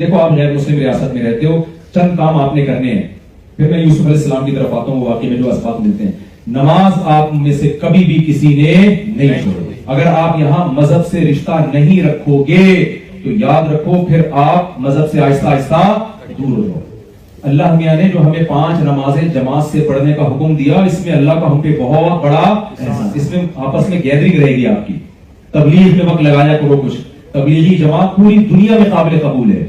دیکھو آپ غیر مسلم ریاست میں رہتے ہو, چند کام آپ نے کرنے ہیں. پھر میں یوسف علیہ السلام کی طرف آتا ہوں, واقعی میں جو اسباق ملتے ہیں. نماز آپ میں سے کبھی بھی کسی نے نہیں چھوڑی. اگر آپ یہاں مذہب سے رشتہ نہیں رکھو گے تو یاد رکھو پھر آپ مذہب سے آہستہ آہستہ دور ہو جاؤ. اللہ میاں نے جو ہمیں 5 نمازیں جماعت سے پڑھنے کا حکم دیا, اس میں اللہ کا ہم پہ بہت بڑا احسان. اس میں آپس میں گیدرنگ رہے گی آپ کی. تبلیغ میں وقت لگایا کرو کچھ. تبلیغی جماعت پوری دنیا میں قابل قبول ہے.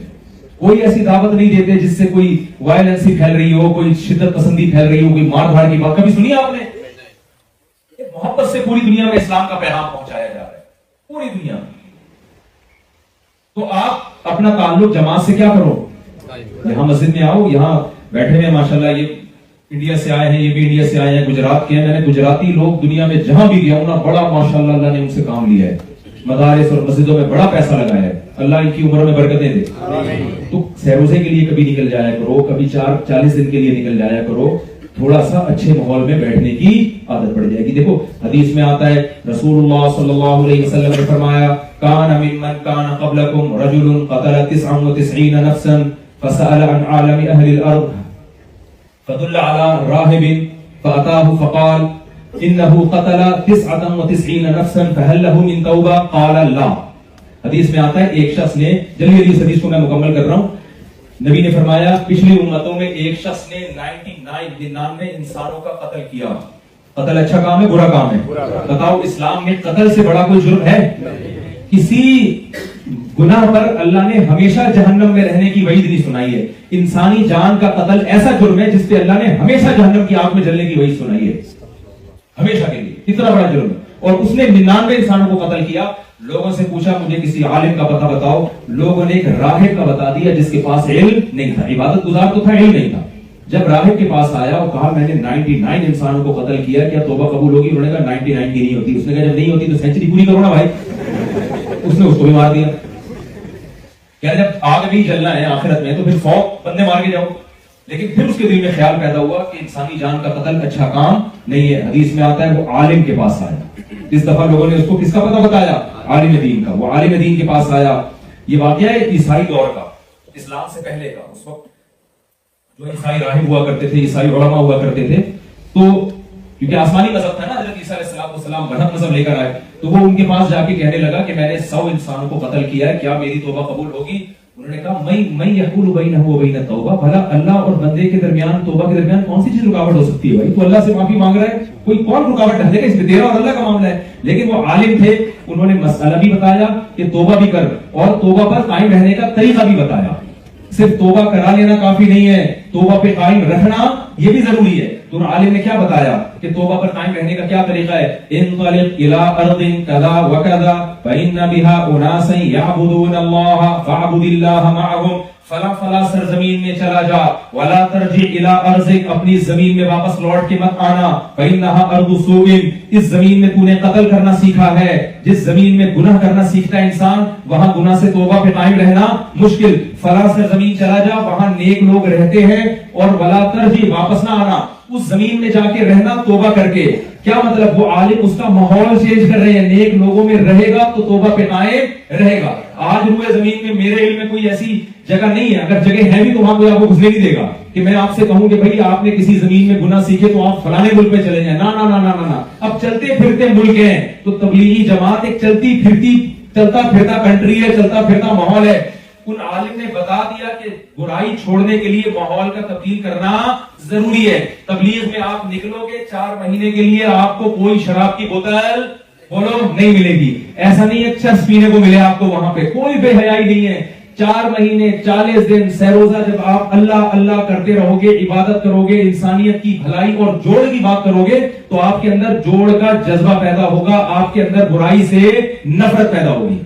کوئی ایسی دعوت نہیں دیتے جس سے کوئی وائلنسی پھیل رہی ہو, کوئی شدت پسندی پھیل رہی ہو, کوئی مار دھاڑ کی بات کبھی سنی آپ نے؟ محبت سے پوری دنیا میں اسلام کا پیغام پہنچایا جا رہا ہے, پوری دنیا میں. تو آپ اپنا تعلق جماعت سے کیا کرو, یہاں مسجد میں آؤ. یہاں بیٹھے ہیں ماشاءاللہ, یہ انڈیا سے آئے ہیں, یہ بھی انڈیا سے آئے ہیں, گجرات کے ہیں. میں نے گجراتی لوگ دنیا میں جہاں بھی گیا ہوں نا, بڑا ماشاءاللہ اللہ نے ان سے کام لیا ہے. مدارس اور مسجدوں میں بڑا پیسہ لگایا ہے. اللہ ان کی عمر میں برکتیں دے. تو سہروزے کے لیے کبھی نکل جایا کرو, کبھی 40 دن کے لیے نکل جایا کرو. تھوڑا سا اچھے ماحول میں بیٹھنے کی عادت پڑ جائے گی. دیکھو حدیث میں آتا ہے, رسول اللہ صلی اللہ علیہ وسلم نے فرمایا, کان ممن کان قبلکم رجل قتل 99 نفسا فسأل عن عالم اہل الارض فدل على راہب فأتاه فقال انه قتل 99 نفسا فهل له من توبہ قال لا. حدیث میں آتا ہے ایک شخص نے, جلدی اس حدیث کو میں مکمل کر رہا ہوں. نبی نے فرمایا پچھلی امتوں میں ایک شخص نے 99 انسانوں کا قتل کیا. قتل اچھا کام ہے برا کام ہے؟ بتاؤ اسلام میں قتل سے بڑا کوئی جرم ہے؟ کسی گناہ پر اللہ نے ہمیشہ جہنم میں رہنے کی وعید نہیں سنائی ہے. انسانی جان کا قتل ایسا جرم ہے جس پہ اللہ نے ہمیشہ جہنم کی آگ میں جلنے کی وعید سنائی ہے, ہمیشہ کے لیے. اتنا بڑا جرم ہے. اور اس نے 99 انسانوں کو قتل کیا. لوگوں سے پوچھا مجھے کسی عالم کا پتہ بتاؤ. لوگوں نے ایک راہب کا بتا دیا جس کے پاس علم نہیں تھا, عبادت گزار تو تھا, علم نہیں تھا. جب راہب کے پاس آیا اور کہا میں نے 99 انسانوں کو قتل کیا, کیا توبہ قبول ہوگی؟ انہوں نے کہا 99 کی نہیں ہوتی. اس نے کہا جب نہیں ہوتی تو سینچری پوری کرو نا بھائی. اس نے اس کو بھی مار دیا. کیا جب آگ بھی جلنا ہے آخرت میں تو پھر 100 بندے مار کے جاؤ. لیکن پھر اس کے دل میں خیال پیدا ہوا کہ انسانی جان کا قتل اچھا کام نہیں ہے. حدیث میں آتا ہے وہ عالم کے پاس آیا. اس دفعہ لوگوں نے اس کو کس کا پتہ بتایا؟ عالم دین کا. وہ عالم دین کے پاس آیا. یہ واقعہ ہے عیسائی دور کا, اسلام سے پہلے کا. اس وقت جو عیسائی راہب ہوا کرتے تھے, عیسائی علماء ہوا کرتے تھے, تو کیونکہ آسمانی مذہب تھا نا, حضرت عیسیٰ علیہ السلام برحق مذہب لے کر آئے, تو وہ ان کے پاس جا کے کہنے لگا کہ میں نے 100 انسانوں کو قتل کیا ہے, کیا میری توبہ قبول ہوگی؟ انہوں نے کہا میں یحول بینہ و بین التوبہ, بھلا اللہ اور بندے کے درمیان, توبہ کے درمیان کون سی چیز رکاوٹ ہو سکتی ہے بھائی؟ تو اللہ سے معافی مانگ رہا ہے, کوئی کون رکاوٹ ڈالے گا؟ اس میں تیرا اور اللہ کا معاملہ ہے. لیکن وہ عالم تھے, انہوں نے مسئلہ بھی بتایا کہ توبہ بھی کر, اور توبہ پر قائم رہنے کا طریقہ بھی بتایا. صرف توبہ کرا لینا کافی نہیں ہے, توبہ پہ قائم رہنا یہ بھی ضروری ہے. تو عالم نے کیا بتایا کہ توبہ پر قائم رہنے کا کیا طریقہ ہے؟ انطلق الى ارض كذا وكذا فان بها اناسا يعبدون الله فاعبد الله معهم. فلا سرزمین میں چلا جا, ولا ترجع الى ارضک, اپنی زمین میں واپس لوٹ کے مت آنا. فانها ارض سوء, اس زمین میں تو نے قتل کرنا سیکھا ہے. جس زمین میں گناہ کرنا سیکھتا ہے انسان, وہاں گناہ سے توبہ پہ قائم رہنا مشکل. فلا سرزمین چلا جا, وہاں نیک لوگ رہتے ہیں. اور ولا ترجع, واپس نہ آنا, اس زمین میں جا کے رہنا توبہ کر کے. کیا مطلب؟ وہ عالم اس کا ماحول چینج کر رہے ہیں, نیک لوگوں میں رہے گا تو توبہ پہ قائم رہے گا. آج روئے زمین میں میرے علم میں کوئی ایسی جگہ نہیں ہے, اگر جگہ ہے بھی تو وہاں کوئی آپ کو گھسنے نہیں دے گا کہ میں آپ سے کہوں کہ بھائی آپ نے کسی زمین میں گناہ سیکھے تو آپ فلانے ملک پہ چلے جائیں. نا نا نا نا نا, اب چلتے پھرتے ملک ہیں. تو تبلیغی جماعت ایک چلتی پھرتی, چلتا پھرتا کنٹری ہے, چلتا پھرتا ماحول ہے. ان عالم نے بتا دیا کہ برائی چھوڑنے کے لیے ماحول کا تبدیل کرنا ضروری ہے. تبلیغ میں آپ نکلو گے 4 مہینے کے لیے آپ کو کوئی شراب کی بوتل بولو نہیں ملے گی. ایسا نہیں ہے چرس پینے کو ملے آپ کو, وہاں پہ کوئی بے حیائی نہیں ہے. 4 مہینے 40 دن سہروزہ جب آپ اللہ اللہ کرتے رہو گے, عبادت کرو گے, انسانیت کی بھلائی اور جوڑ کی بات کرو گے, تو آپ کے اندر جوڑ کا جذبہ پیدا ہوگا, آپ کے اندر برائی سے نفرت پیدا ہوگی.